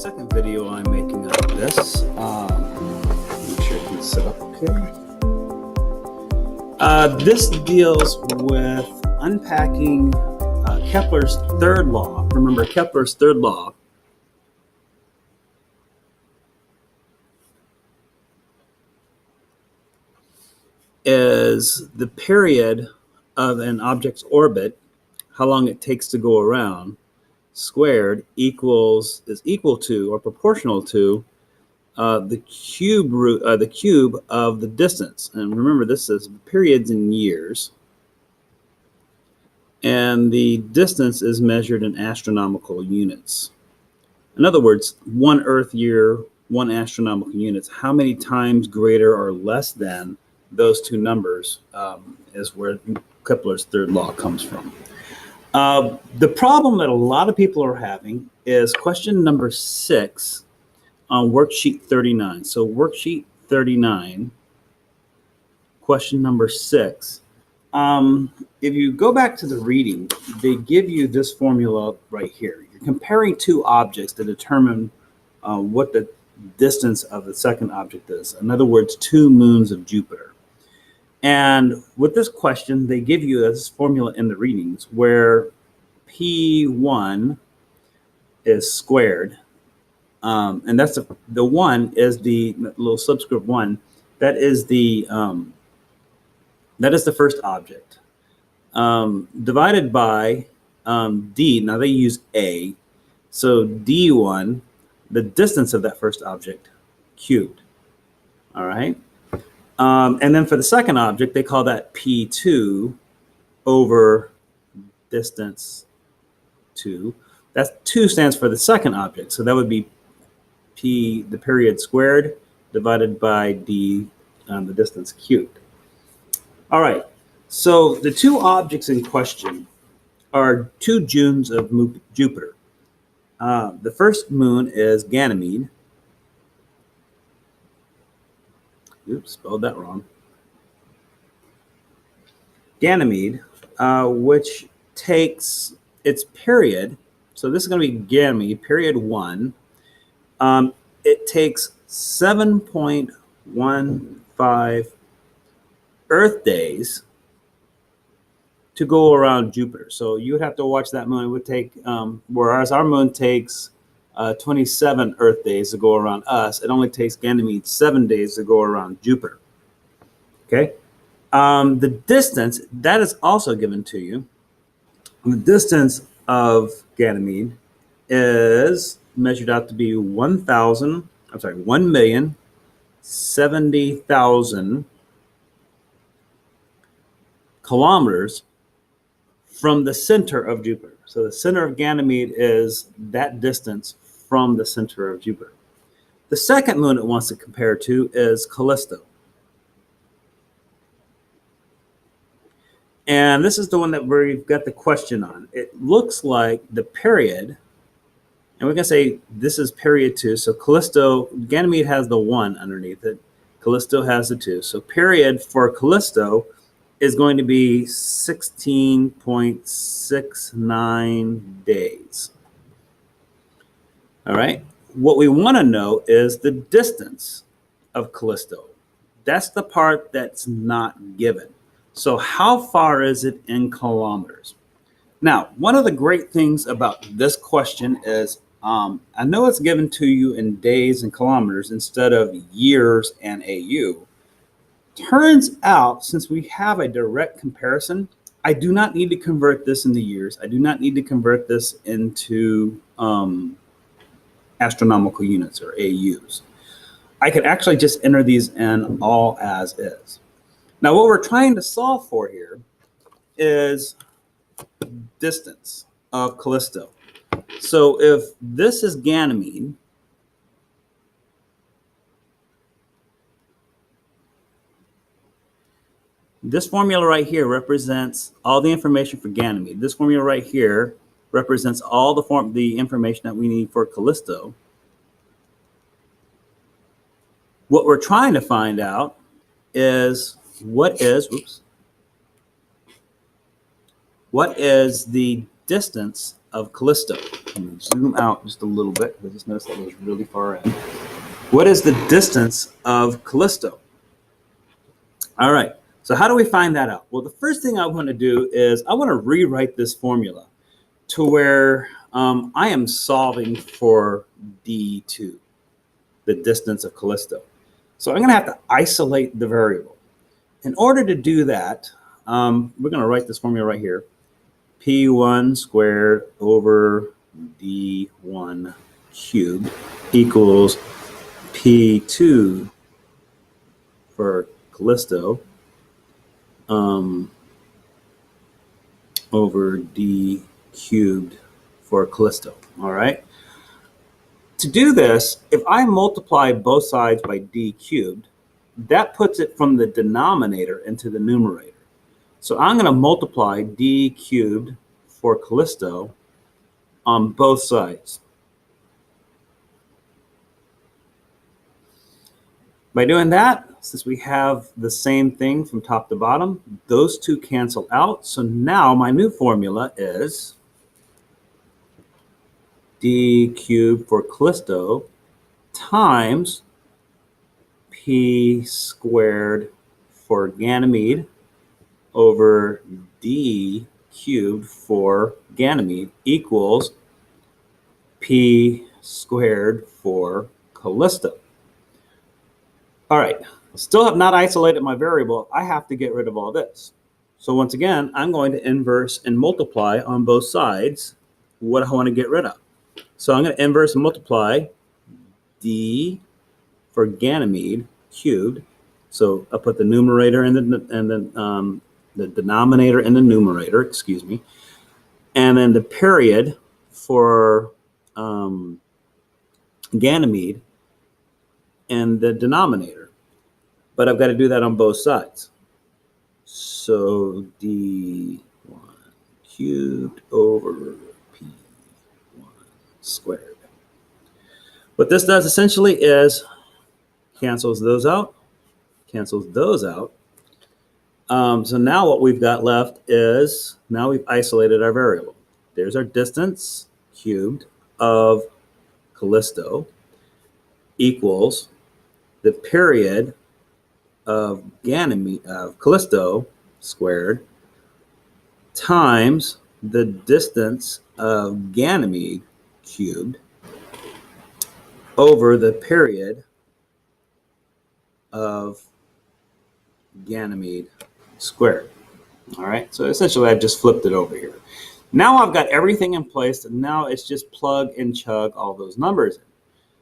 second video I'm making of this. Make sure I can set up okay. This deals with unpacking Kepler's third law. Remember, Kepler's third law is the period of an object's orbit, how long it takes to go around, squared is equal to or proportional to the cube of the distance. And remember, this is periods in years, and the distance is measured in astronomical units. In other words, 1 Earth year, 1 astronomical units. How many times greater or less than those two numbers is where Kepler's third law comes from. The problem that a lot of people are having is question number 6 on worksheet 39. So worksheet 39, question number 6. If you go back to the reading, they give you this formula right here. You're comparing two objects to determine what the distance of the second object is. In other words, 2 moons of Jupiter. And with this question, they give you this formula in the readings where P1 is squared. And that's the 1 is the little subscript 1. That is the first object. Divided by D. Now they use A. So D1, the distance of that first object, cubed. All right. And then for the second object, they call that P2 over distance 2. That's 2 stands for the second object. So that would be P, the period squared, divided by D, the distance cubed. All right. So the two objects in question are 2 moons of Jupiter. The first moon is Ganymede. Oops, spelled that wrong. Ganymede, which takes its period. So this is going to be Ganymede, period 1. It takes 7.15 Earth days to go around Jupiter. So you would have to watch that moon. It would take, whereas our moon takes 27 Earth days to go around us, it only takes Ganymede 7 days to go around Jupiter. Okay. The distance, that is also given to you. The distance of Ganymede is measured out to be 1,070,000 kilometers from the center of Jupiter. So the center of Ganymede is that distance from the center of Jupiter. The second moon it wants to compare to is Callisto. And this is the one that we've got the question on. It looks like the period, and we're going to say this is period 2. So Callisto, Ganymede has the 1 underneath it. Callisto has the 2. So period for Callisto is going to be 16.69 days. All right. What we want to know is the distance of Callisto. That's the part that's not given. So how far is it in kilometers? Now, one of the great things about this question is I know it's given to you in days and kilometers instead of years and AU. Turns out, since we have a direct comparison, I do not need to convert this into years. I do not need to convert this into astronomical units or AUs. I could actually just enter these in all as is. Now, what we're trying to solve for here is distance of Callisto. So if this is Ganymede, this formula right here represents all the information for Ganymede. This formula right here represents all the information that we need for Callisto. What we're trying to find out is what is the distance of Callisto? I'm going to zoom out just a little bit. I just noticed that was really far in. What is the distance of Callisto? All right. So how do we find that out? Well, the first thing I want to do is I want to rewrite this formula to where I am solving for D2, the distance of Callisto. So I'm going to have to isolate the variable. In order to do that, we're going to write this formula right here. P1 squared over D1 cubed equals P2 for Callisto over D cubed for Callisto. All right. To do this, if I multiply both sides by D cubed, that puts it from the denominator into the numerator. So I'm going to multiply D cubed for Callisto on both sides. By doing that, since we have the same thing from top to bottom, those two cancel out. So now my new formula is D cubed for Callisto times P squared for Ganymede over D cubed for Ganymede equals P squared for Callisto. All right, still have not isolated my variable. I have to get rid of all this. So once again, I'm going to inverse and multiply on both sides what I want to get rid of. So I'm going to inverse and multiply D for Ganymede cubed. So I'll put the numerator and the denominator in the numerator, excuse me. And then the period for Ganymede and the denominator. But I've got to do that on both sides. So D1 cubed over P1 squared. What this does essentially is cancels those out, cancels those out. So now what we've got left is, now we've isolated our variable. There's our distance cubed of Callisto equals the period of Ganymede of Callisto squared times the distance of Ganymede cubed over the period of Ganymede squared. All right, so essentially I've just flipped it over here. Now I've got everything in place, and now it's just plug and chug all those numbers in.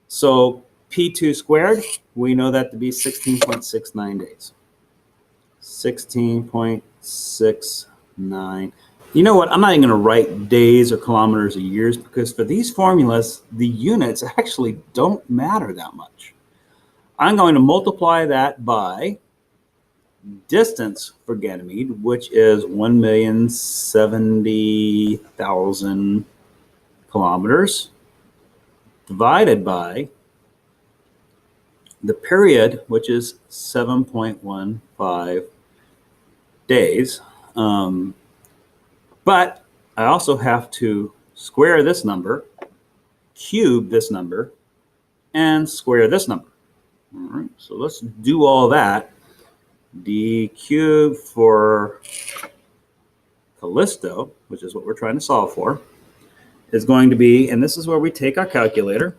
So P2 squared, we know that to be 16.69 days. 16.69. You know what? I'm not even going to write days or kilometers or years, because for these formulas, the units actually don't matter that much. I'm going to multiply that by distance for Ganymede, which is 1,070,000 kilometers, divided by the period, which is 7.15 days. But I also have to square this number, cube this number, and square this number. All right, so let's do all that. D cubed for Callisto, which is what we're trying to solve for, is going to be, and this is where we take our calculator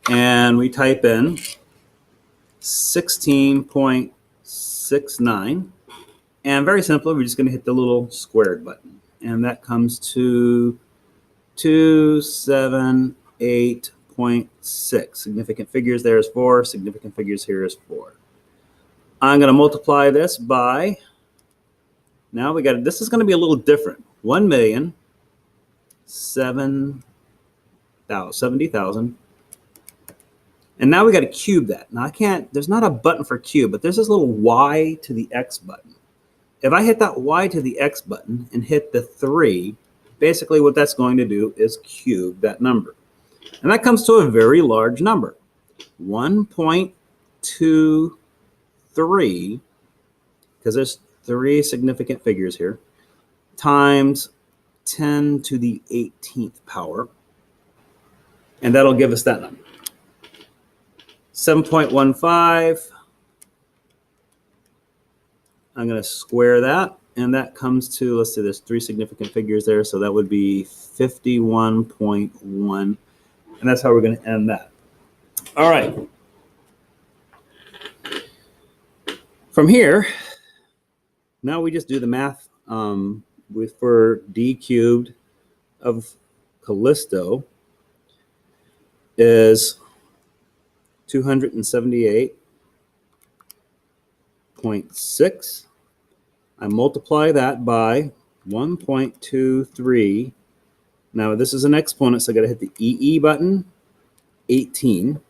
and we type in 16.69, and very simply, we're just going to hit the little squared button, and that comes to 278.6. Significant figures there is 4. Significant figures here is 4. I'm going to multiply this by, now we got, this is going to be a little different. 1,070,000. And now we got to cube that. Now I can't, there's not a button for cube, but there's this little Y to the X button. If I hit that Y to the X button and hit the 3, basically what that's going to do is cube that number. And that comes to a very large number, 1.23, because there's 3 significant figures here, times 10 to the 18th power. And that'll give us that number. 7.15. I'm going to square that. And that comes to, let's see, there's 3 significant figures there. So that would be 51.1. And that's how we're going to end that. All right. From here, now we just do the math for d cubed of Callisto is 278.6. I multiply that by 1.23. Now this is an exponent, so I got to hit the EE button. 18.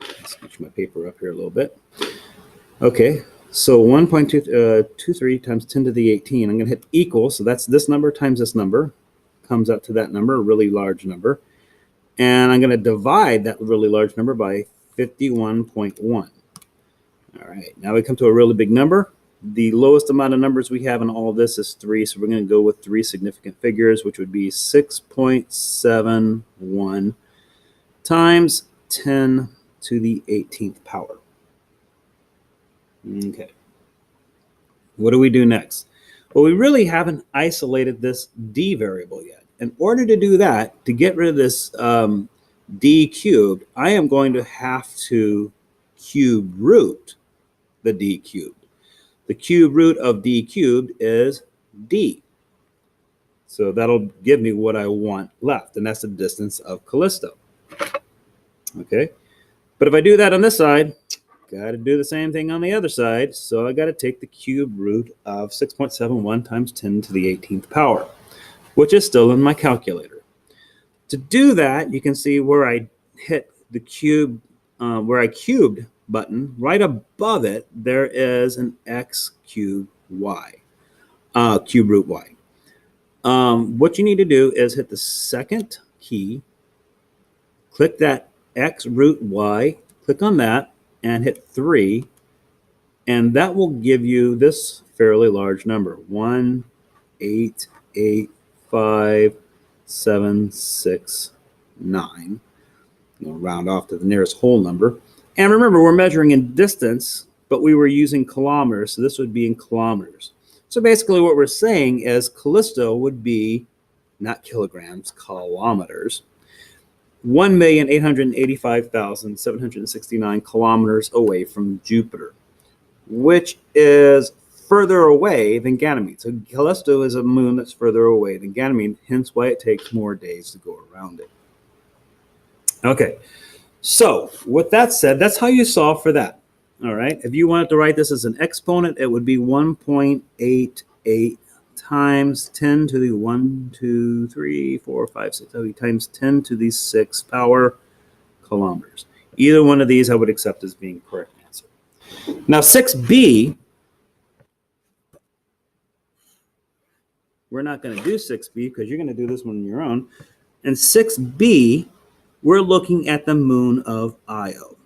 Let's switch my paper up here a little bit. Okay, so 1.23 times 10 to the 18. I'm going to hit equal, so that's this number times this number. Comes out to that number, a really large number. And I'm going to divide that really large number by 51.1. All right, now we come to a really big number. The lowest amount of numbers we have in all of this is 3, so we're going to go with 3 significant figures, which would be 6.71 times 10 to the 18th power. Okay. What do we do next? Well, we really haven't isolated this d variable yet. In order to do that, to get rid of this d cubed, I am going to have to cube root the d cubed. The cube root of d cubed is d. So that'll give me what I want left, and that's the distance of Callisto. Okay. But if I do that on this side, got to do the same thing on the other side. So I got to take the cube root of 6.71 times 10 to the 18th power, which is still in my calculator. To do that, you can see where I hit the cube, where I cubed button, right above it, there is an x cubed y, cube root y. What you need to do is hit the second key, click that x root y, click on that, and hit 3, and that will give you this fairly large number, 1,885,769. We'll round off to the nearest whole number. And remember, we're measuring in distance, but we were using kilometers, so this would be in kilometers. So basically what we're saying is Callisto would be, not kilograms, kilometers, 1,885,769 kilometers away from Jupiter, which is further away than Ganymede. So Callisto is a moon that's further away than Ganymede, hence why it takes more days to go around it. Okay, so with that said, that's how you solve for that. All right, if you wanted to write this as an exponent, it would be 1.88 times 10 to the 1, 2, 3, 4, 5, 6, times 10 to the 6th power kilometers. Either one of these I would accept as being correct answer. Now 6b, we're not going to do 6b because you're going to do this one on your own. And 6b, we're looking at the moon of Io.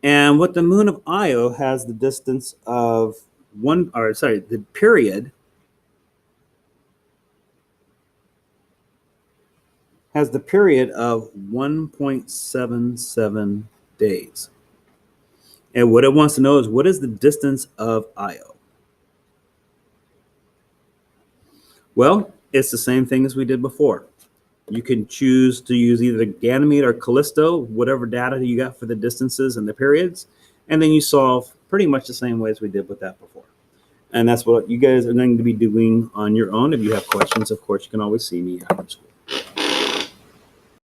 And what the moon of Io has the distance of the period has the period of 1.77 days. And what it wants to know is, what is the distance of Io? Well, it's the same thing as we did before. You can choose to use either Ganymede or Callisto, whatever data you got for the distances and the periods, and then you solve pretty much the same way as we did with that before. And that's what you guys are going to be doing on your own. If you have questions, of course, you can always see me after school.